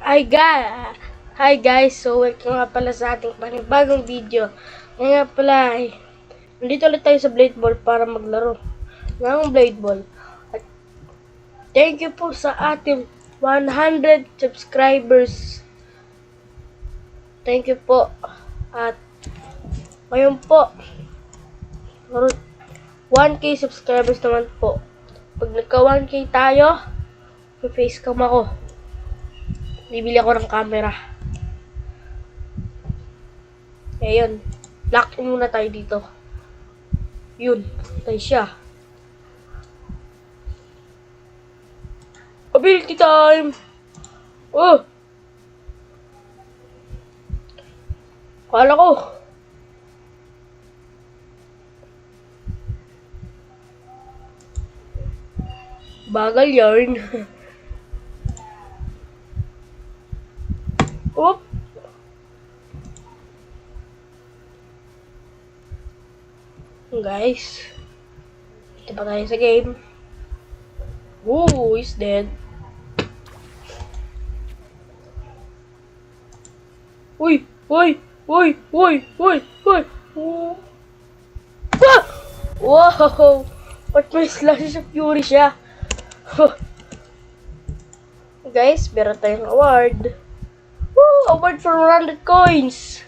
Hi guys, so welcome nga pala sa ating panibagong video. Ngayon nga pala ay nandito ulit tayo sa Blade Ball para maglaro ng Blade Ball. At thank you po sa ating 100 subscribers. Thank you po. At ngayon po 1k subscribers naman po. Pag nagka 1k tayo, facecam ako. Bibili ako ng camera. Ayun. Lock in muna tayo dito. Yun. Tayo siya. Ability time! Oh! Kala ko. Bagal yarn. Oop! Guys, ito pa tayo sa game. Ooh, he's dead. Uy! Uy! Uy! Uy! Uy! Uy! Ah! Wow! Ba't may slash of fury siya? Guys, meron tayong award. Woo! Award for 100 coins!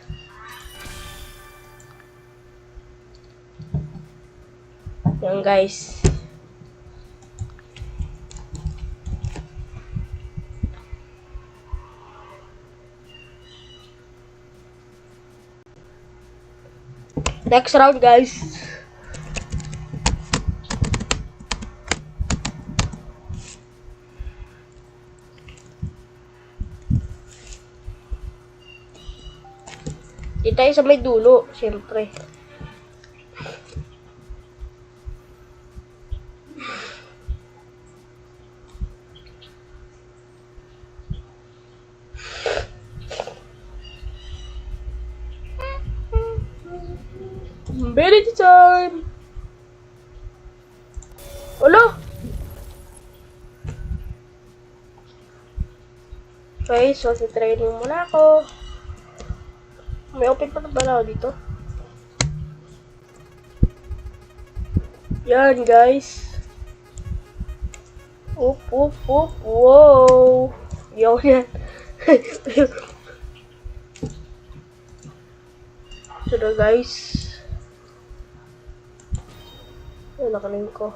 Yan guys. Next round guys. Di tayo sa may dulo, syempre. Ability time! Wala! Okay, so training muna ako. May open pa na ba ako dito? Yan guys. Oop, oop, oop. Wow! Yaw yan. So na guys. Yan, nakalim ko.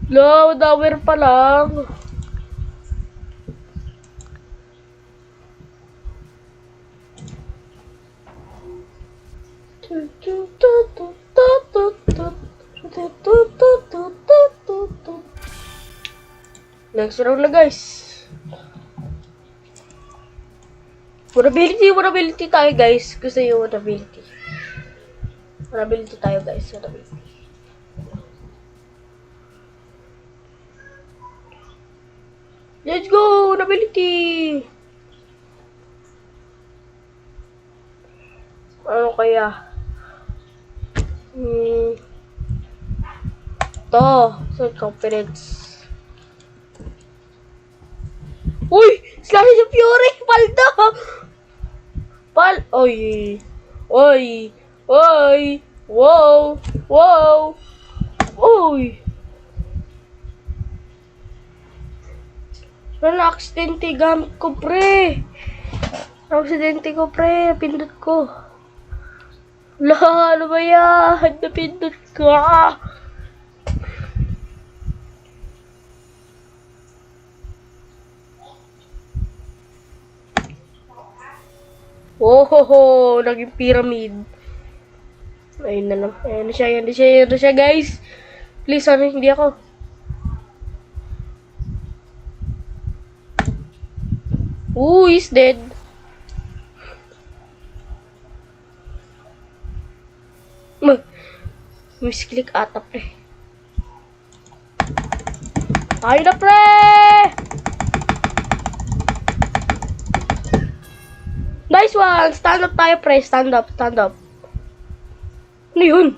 No, dower pa lang. Next round na guys. Vulnerability tayo guys. Gusto yung vulnerability. Vulnerability tayo guys. Vulnerability. Let's go! Vulnerability! Ano kaya? To. Self confidence. Uy! Slash of Fury! Paldo! Oy! Oy! Oy! Wow! Wow! Uy! Na-aksidente gamit ko, pre! Na-aksidente ko, pre! Napindot ko. Ano ba yan? Napindot ko. Oh, naging pyramid. Ayun na lang. Ayan na siya, guys. Please, ano, hindi ako. Ooh, he's dead. Misclick ata, pre. Tayo na, pre! Nice one! Stand up tayo, pre. Stand up, stand up. Ano yun?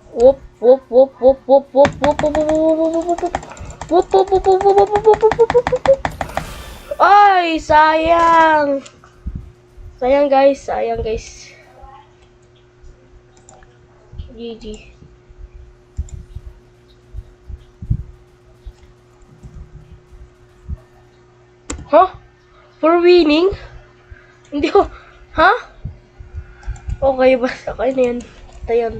Whoop, whoop, whoop, whoop, whoop, whoop, whoop, whoop, whoop, whoop. Ay, sayang. Sayang, guys. Sayang, guys. GG. Huh? For winning? Hindi ko... Ha? Okay ba? Okay na yan. Ito yan.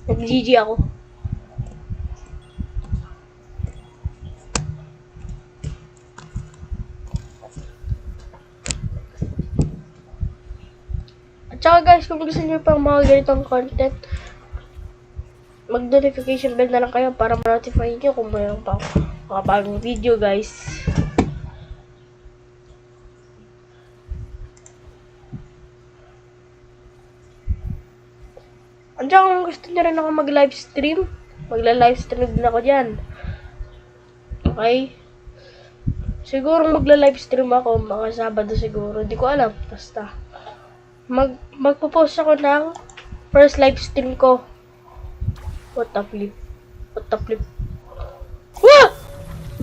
Nag-GG ako. At saka guys, kung gusto niyo pang mga ganitong content, mag-notification bell na lang kayo para ma-notify niyo kung mayroon pa mga bagong video, guys. Andiyan, kung gusto niyo rin ako mag-livestream, magla-livestream din ako dyan. Okay? Siguro magla-livestream ako mga Sabado siguro. Hindi ko alam. Basta. Magpo-post ako ng first livestream ko. What the flip? What the flip? Wah!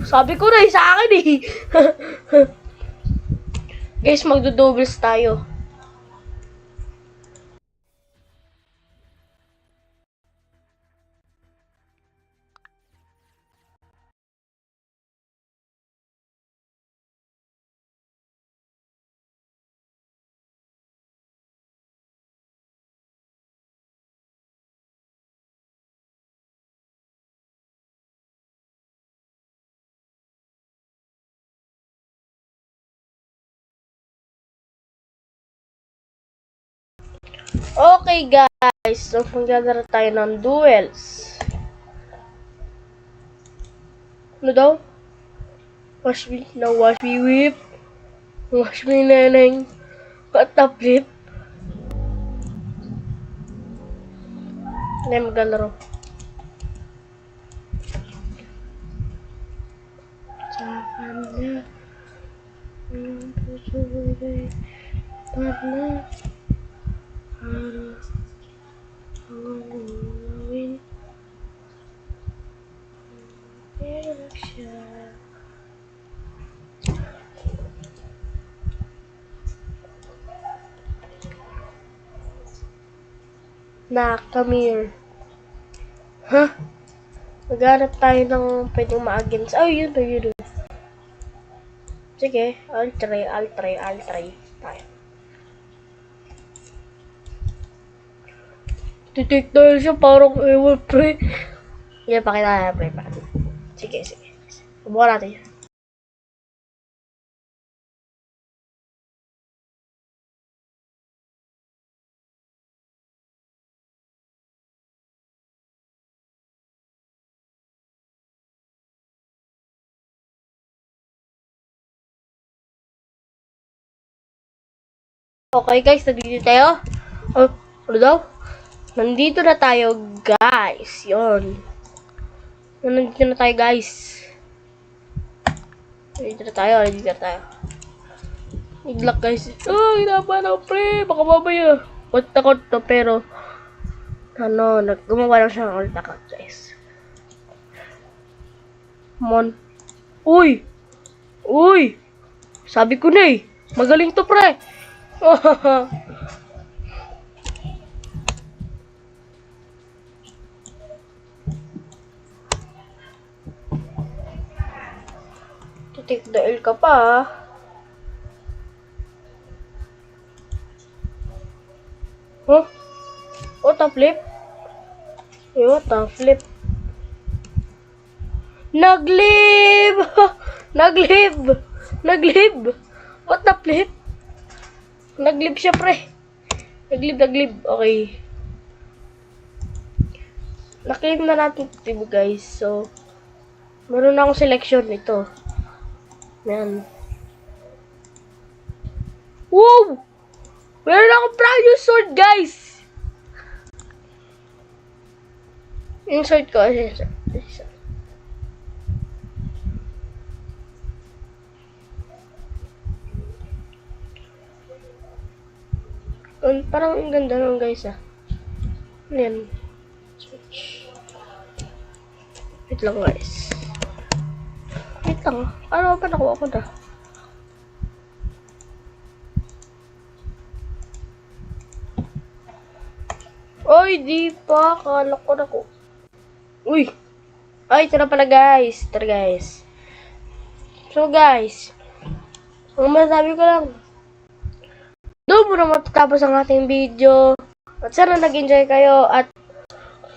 Sabi ko na sa akin eh. Guys, magdo-doubles tayo. Okay guys, so maglalaro tayo ng duels. Ano daw? Wash me, now wash me whip. Wash me neneng. What the flip? Hindi maglalaro. Sakan na. Ang puso ay parla. Para ang gawin. Pero siya. Na, come here. Huh? Maghanap tayo ng pwedeng ma-against. Oh, yun. Sige, I'll try. Tayo. Titik tayo siya, parang ewan, pre. Sige, pakita na, pre. Sige. Subukan natin. Okay guys, nandito tayo. Oh, ano daw? Nandito na tayo guys. Yun. Nandito na tayo guys. Nandito na tayo. Iglak guys. Oh, hinaban ako pre. Baka mamaya. Takot to pero ano, gumawa lang siya ng ult account guys. Come on. Uy! Sabi ko na eh. Magaling to pre. Titik the L ka pa. Huh? What the flip? Hey, what the flip? Naglib! Naglib! What the flip? Naglib siya, pre. Naglib. Okay. Naklaim na natin team, guys. So, meron na akong selection nito. Yan. Wow! Meron akong brand new sword, guys! Insert ko. Insert. Parang ang ganda nun guys ah. Ayan. Search. Wait lang guys. Wait lang. Ano pa nakuha ko na? Oy, di pa. Kala ko na ko. Uy. Ay, ito na pala guys. Tara guys. So guys. Ang masabi ko lang. Doon muna matatapos ang ating video. At sana nag-enjoy kayo. At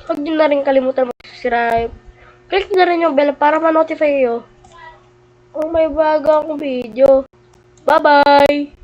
huwag nyo na rin kalimutan mag-subscribe. Click na rin yung bell para ma-notify kayo kung may bago akong video. Bye-bye!